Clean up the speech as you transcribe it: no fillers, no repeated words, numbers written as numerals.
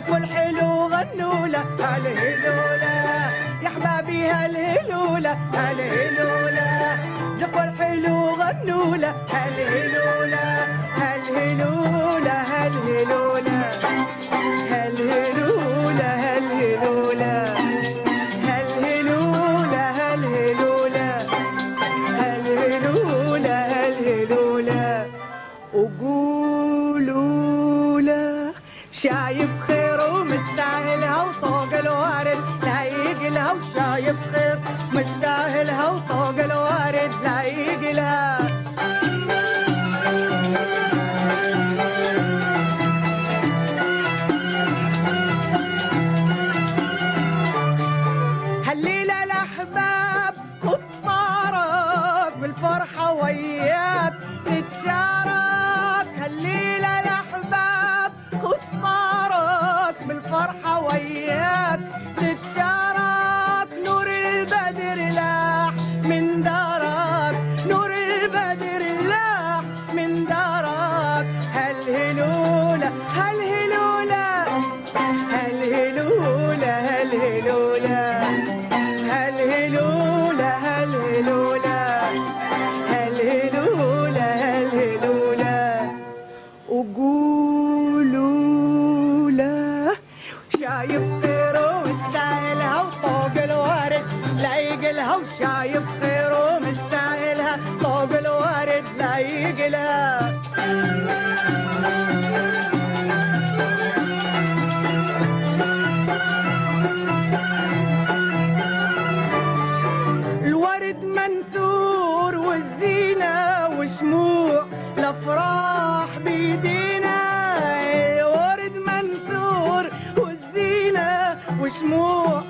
زفوا الحلو غنوا له هالهلولة يا حبابي هالهلولة هالهلولة زفوا الحلو غنوا له هالهلولة هالهلولة هالهلولة هالهلولة هالهلولة هالهلولة هالهلولة هالهلولة هالهلولة وقولوا له شايف خير ومستاهلها وطوق الوارد لايق لها وشايف خير مستاهلها وطوق الوارد لايق لها هالليلة الأحباب خد طارك بالفرحة وياك تتشارك هالليلة الأحباب خد طارك بالفرحة وياك تتشارك نور البدر لاح من دارك نور البدر لاح من دارك هالهلولة هالهلولة هالهلولة هالهلولة هالهلولة هالهلولة هالهلولة هالهلولة وقولوا له شايف خيره ومستاهلها وطوق الوارد لايق لها وشايف خيره ومستاهلها طوق الوارد لايق لها الورد منثور والزينة وشموع الأفراح بيدينا الورد منثور والزينة وشموع